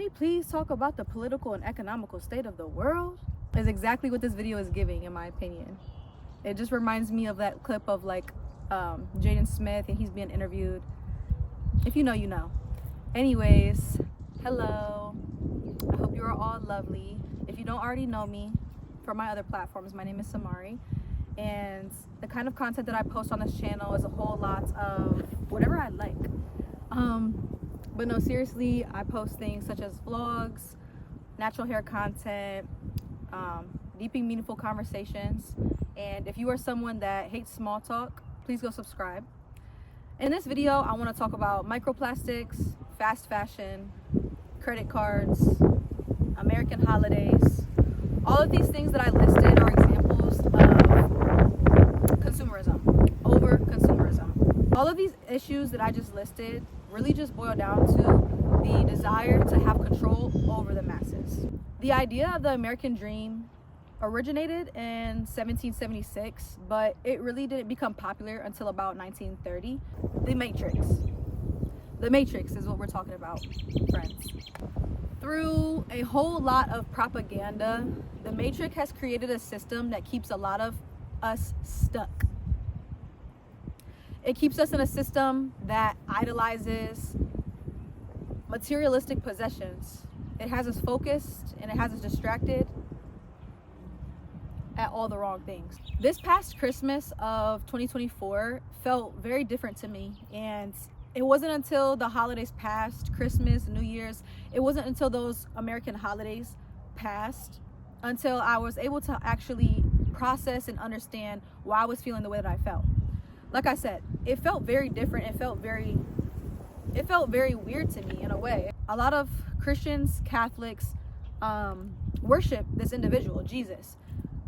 we please talk about the political and economical state of the world? Is exactly what this video is giving, in my opinion. It just reminds me of that clip of like Jaden Smith and he's being interviewed. If you know, you know. Anyways, hello. I hope you are all lovely. If you don't already know me from my other platforms, my name is Samari. And the kind of content that I post on this channel is a whole lot of whatever I like. But no, seriously, I post things such as vlogs, natural hair content, deep and meaningful conversations. And if you are someone that hates small talk, please go subscribe. In this video, I want to talk about microplastics, fast fashion, credit cards, American holidays. All of these things that I listed are examples of consumerism, over consumerism. All of these issues that I just listed really just boil down to the desire to have control over the masses. The idea of the American dream originated in 1776, but it really didn't become popular until about 1930. The Matrix. The Matrix is what we're talking about, friends. Through a whole lot of propaganda, the Matrix has created a system that keeps a lot of us stuck. It keeps us in a system that idolizes materialistic possessions. It has us focused and it has us distracted at all the wrong things. This past Christmas of 2024 felt very different to me, and it wasn't until the holidays passed, Christmas, New Year's, it wasn't until those American holidays passed until I was able to actually process and understand why I was feeling the way that I felt. Like I said, it felt very different. It felt very weird to me in a way. A lot of Christians, Catholics, worship this individual, Jesus.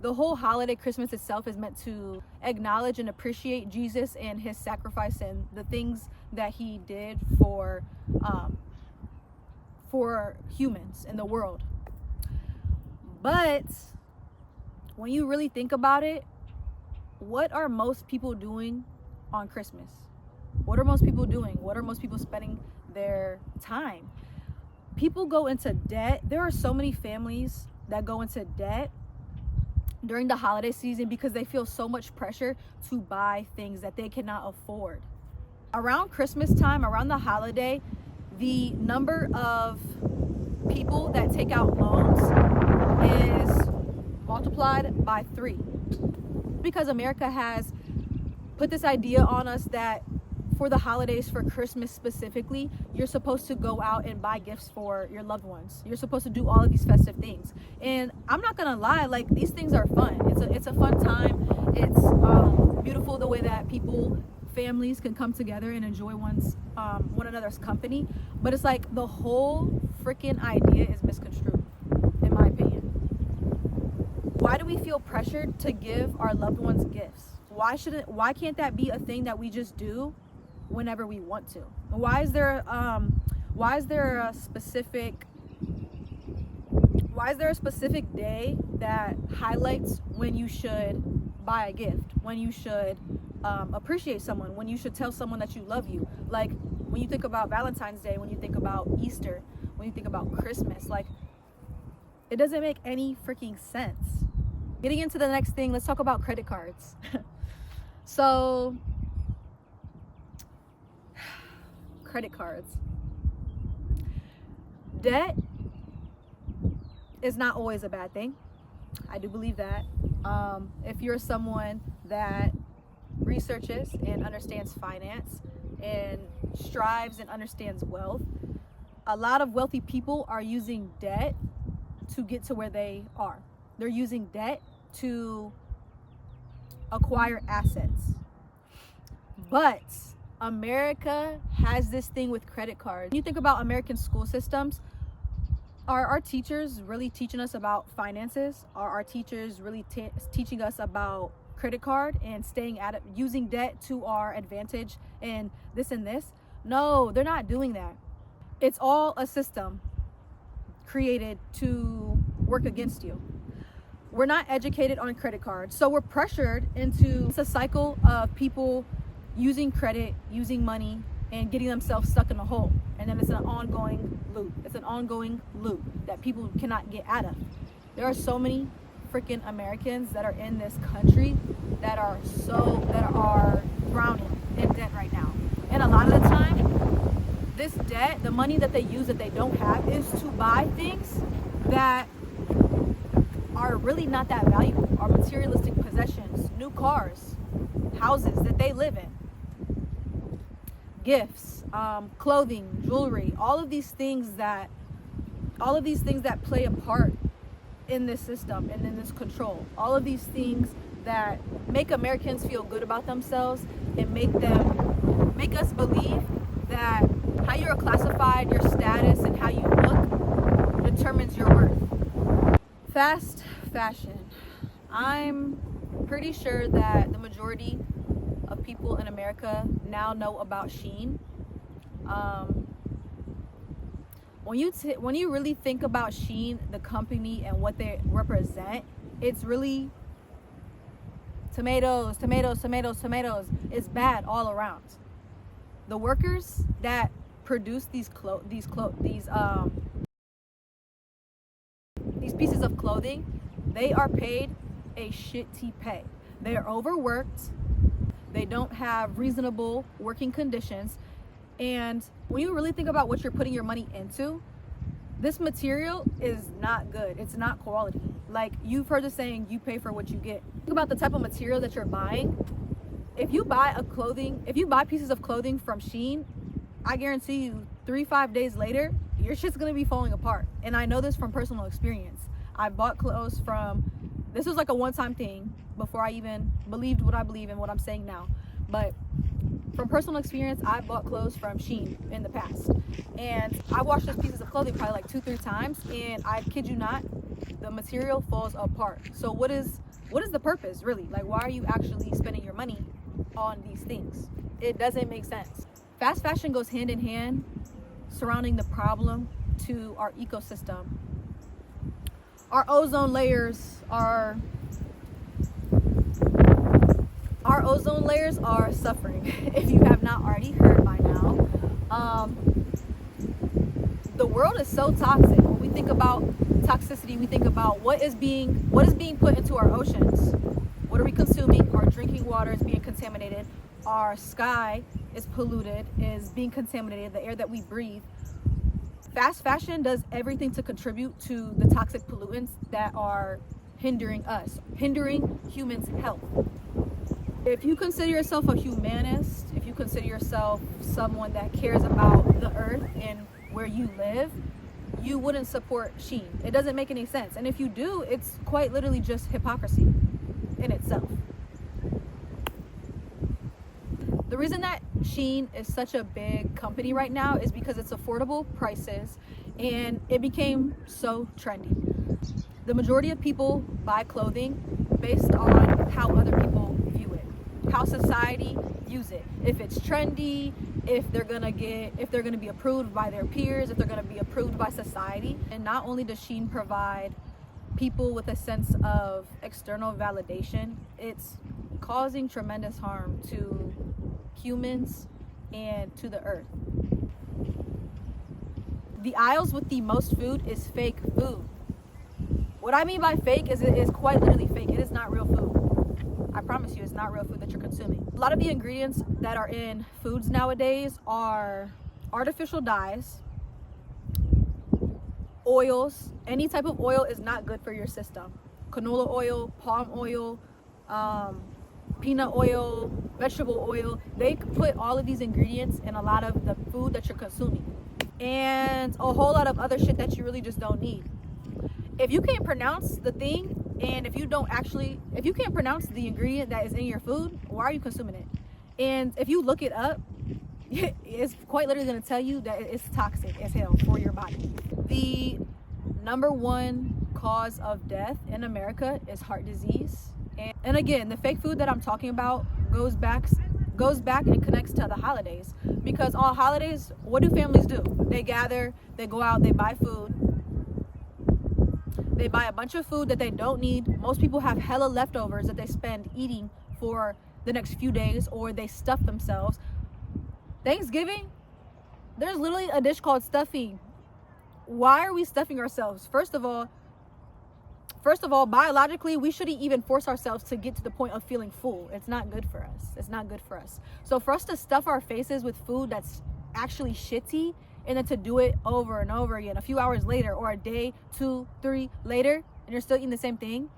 The whole holiday, Christmas itself, is meant to acknowledge and appreciate Jesus and his sacrifice and the things that he did for humans in the world. But when you really think about it, what are most people doing on Christmas? What are most people doing? What are most people spending their time? People go into debt. There are so many families that go into debt during the holiday season because they feel so much pressure to buy things that they cannot afford. Around Christmas time, around the holiday, the number of people that take out loans is multiplied by 3. Because America has put this idea on us that for the holidays, for Christmas specifically, you're supposed to go out and buy gifts for your loved ones. You're supposed to do all of these festive things. And I'm not gonna lie, like, these things are fun. It's a fun time. It's beautiful the way that families can come together and enjoy one another's company. But it's like the whole freaking idea is misconstrued, in my opinion. Why do we feel pressured to give our loved ones gifts? Why can't that be a thing that we just do whenever we want to? Why is there a specific day that highlights when you should buy a gift, when you should appreciate someone, when you should tell someone that you love you? Like, when you think about Valentine's Day, when you think about Easter, when you think about Christmas, like, it doesn't make any freaking sense. Getting into the next thing, let's talk about credit cards. So, credit cards. Debt is not always a bad thing. I do believe that. If you're someone that researches and understands finance and strives and understands wealth, a lot of wealthy people are using debt to get to where they are. They're using debt to acquire assets. But America has this thing with credit cards. When you think about American school systems, are our teachers really teaching us about finances? Are our teachers really teaching us about credit card and staying at it, using debt to our advantage and this and this? No, they're not doing that. It's all a system created to work against you. We're not educated on credit cards, so we're pressured into a cycle of people using credit, using money, and getting themselves stuck in a hole. and then it's an ongoing loop. It's an ongoing loop that people cannot get out of. There are so many freaking Americans that are in this country that are drowning in debt right now. And a lot of the time, this debt, the money that they use that they don't have, is to buy things that are really not that valuable, are materialistic possessions, new cars, houses that they live in, gifts, clothing, jewelry, all of these things that play a part in this system and in this control. All of these things that make Americans feel good about themselves and make us believe that how you're classified, your status, and how you look determines your worth. Fast fashion. I'm pretty sure that the majority of people in America now know about Shein. When you really think about Shein, the company, and what they represent, it's really tomatoes. It's bad all around. The workers that produce these pieces of clothing, they are paid a shitty pay. They are overworked. They don't have reasonable working conditions. And when you really think about what you're putting your money into, this material is not good. It's not quality. Like, you've heard the saying, you pay for what you get. Think about the type of material that you're buying. If you buy pieces of clothing from Shein, I guarantee you 3-5 days later, your shit's gonna be falling apart. And I know this from personal experience. I bought clothes from, this was like a one-time thing before I even believed what I believe and what I'm saying now. But from personal experience, I bought clothes from Shein in the past. And I washed those pieces of clothing probably like 2-3 times, and I kid you not, the material falls apart. So what is the purpose, really? Like, why are you actually spending your money on these things? It doesn't make sense. Fast fashion goes hand in hand surrounding the problem to our ecosystem. Our ozone layers are suffering. If you have not already heard by now, the world is so toxic. When we think about toxicity, we think about what is being put into our oceans. What are we consuming? Our drinking water is being contaminated. Our sky is polluted, is being contaminated. The air that we breathe. Fast fashion does everything to contribute to the toxic pollutants that are hindering us, hindering humans' health. If you consider yourself a humanist, if you consider yourself someone that cares about the earth and where you live, you wouldn't support Shein. It doesn't make any sense. And if you do, it's quite literally just hypocrisy in itself. The reason that Shein is such a big company right now is because it's affordable prices and it became so trendy. The majority of people buy clothing based on how other people view it, how society views it. If it's trendy, if they're gonna be approved by their peers, if they're gonna be approved by society. And not only does Shein provide people with a sense of external validation, it's causing tremendous harm to humans and to the earth. The aisles with the most food is fake food. What I mean by fake is it is quite literally fake. It is not real food. I promise you, it's not real food that you're consuming. A lot of the ingredients that are in foods nowadays are artificial dyes, oils. Any type of oil is not good for your system. Canola oil, palm oil, peanut oil, vegetable oil. They put all of these ingredients in a lot of the food that you're consuming, and a whole lot of other shit that you really just don't need. If you can't pronounce the thing, and if you can't pronounce the ingredient that is in your food, why are you consuming it? And if you look it up, it's quite literally going to tell you that it's toxic as hell for your body. The number one cause of death in America is heart disease. And again, the fake food that I'm talking about goes back and connects to the holidays. Because on holidays, what do families do? They gather, they go out, they buy food. They buy a bunch of food that they don't need. Most people have hella leftovers that they spend eating for the next few days, or they stuff themselves. Thanksgiving, There's literally a dish called stuffing. Why are we stuffing ourselves? First of all, biologically, we shouldn't even force ourselves to get to the point of feeling full. It's not good for us. It's not good for us. So for us to stuff our faces with food that's actually shitty, and then to do it over and over again, a few hours later, or a day, 2, 3 later, and you're still eating the same thing.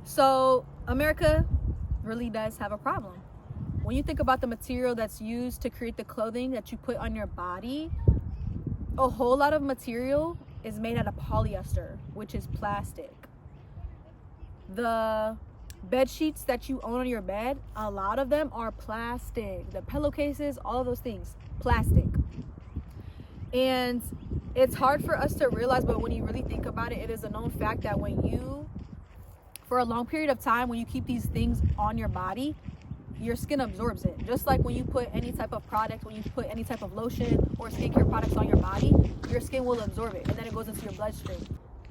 So America really does have a problem. When you think about the material that's used to create the clothing that you put on your body, a whole lot of material is made out of polyester, which is plastic. The bed sheets that you own on your bed, a lot of them are plastic. The pillowcases, all of those things, plastic. And it's hard for us to realize, but when you really think about it, it is a known fact that for a long period of time, when you keep these things on your body, your skin absorbs it. Just like when you put any type of product, when you put any type of lotion or skincare products on your body, your skin will absorb it, and then it goes into your bloodstream.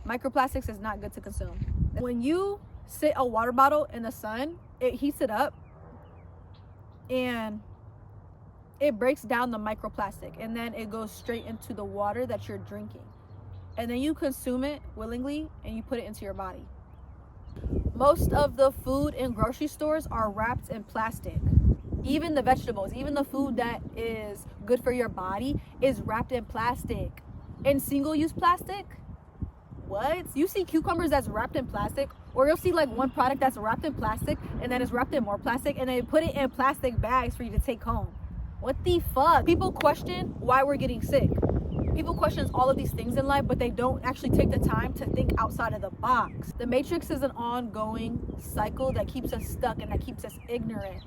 Microplastics is not good to consume. When you sit a water bottle in the sun, it heats it up and it breaks down the microplastic, and then it goes straight into the water that you're drinking. And then you consume it willingly and you put it into your body. Most of the food in grocery stores are wrapped in plastic. Even the vegetables, even the food that is good for your body is wrapped in plastic. In single-use plastic? What? You see cucumbers that's wrapped in plastic, or you'll see like one product that's wrapped in plastic and then it's wrapped in more plastic, and they put it in plastic bags for you to take home. What the fuck? People question why we're getting sick. People question all of these things in life, but they don't actually take the time to think outside of the box. The Matrix is an ongoing cycle that keeps us stuck and that keeps us ignorant.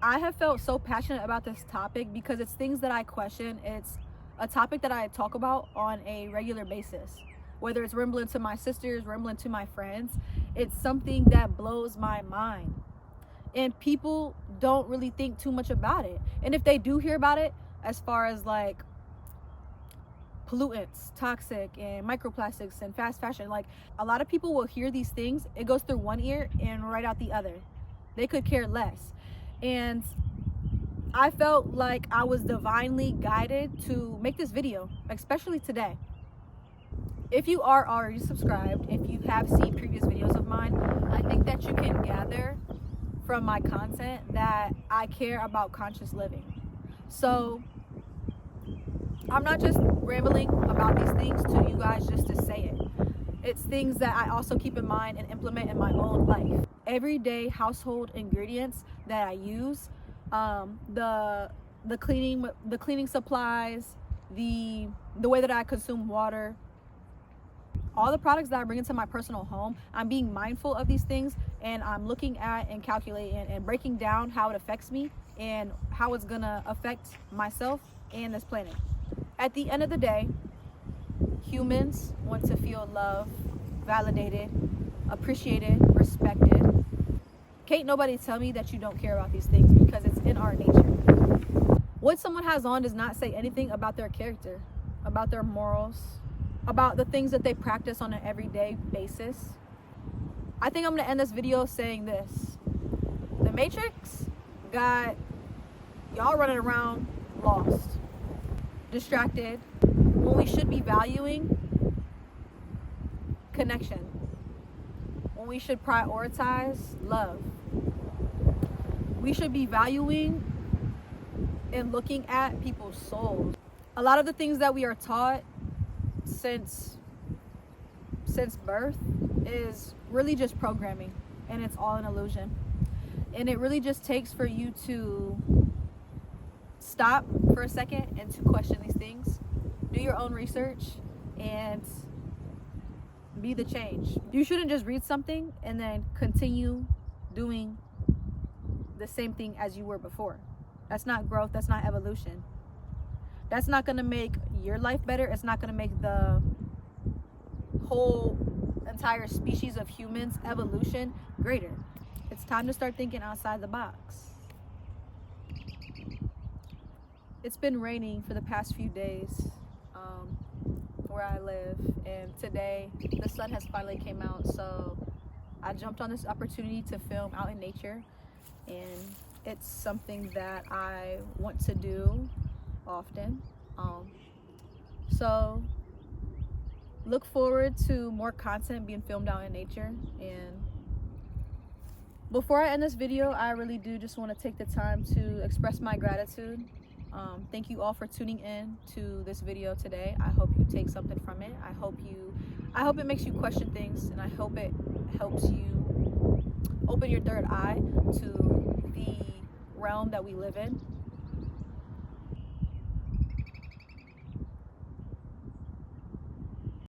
I have felt so passionate about this topic because it's things that I question. It's a topic that I talk about on a regular basis. Whether it's rambling to my sisters, rambling to my friends, it's something that blows my mind. And people don't really think too much about it. And if they do hear about it, as far as like pollutants, toxic, and microplastics and fast fashion, like a lot of people will hear these things, it goes through one ear and right out the other. They could care less. And I felt like I was divinely guided to make this video, especially today. If you are already subscribed, if you have seen previous videos of mine, I think that you can gather from my content that I care about conscious living. So I'm not just rambling about these things to you guys just to say it. It's things that I also keep in mind and implement in my own life. Everyday household ingredients that I use, the cleaning supplies, the way that I consume water, all the products that I bring into my personal home, I'm being mindful of these things, and I'm looking at and calculating and breaking down how it affects me and how it's gonna affect myself and this planet. At the end of the day, humans want to feel loved, validated, appreciated, respected. Can't nobody tell me that you don't care about these things, because it's in our nature. What someone has on does not say anything about their character, about their morals, about the things that they practice on an everyday basis. I think I'm gonna end this video saying this. The Matrix got y'all running around lost, distracted, when we should be valuing connection, when we should prioritize love. We should be valuing and looking at people's souls. A lot of the things that we are taught since birth is really just programming, and it's all an illusion. And it really just takes for you to stop for a second and to question these things, do your own research, and be the change. You shouldn't just read something and then continue doing the same thing as you were before. That's not growth. That's not evolution. That's not going to make your life better. It's not going to make the whole entire species of humans evolution greater. It's time to start thinking outside the box. It's been raining for the past few days where I live, and today the sun has finally came out, so I jumped on this opportunity to film out in nature, and it's something that I want to do often. So look forward to more content being filmed out in nature. And before I end this video, I really do just want to take the time to express my gratitude. Thank you all for tuning in to this video today. I hope you take something from it. I hope it makes you question things, and I hope it helps you open your third eye to the realm that we live in.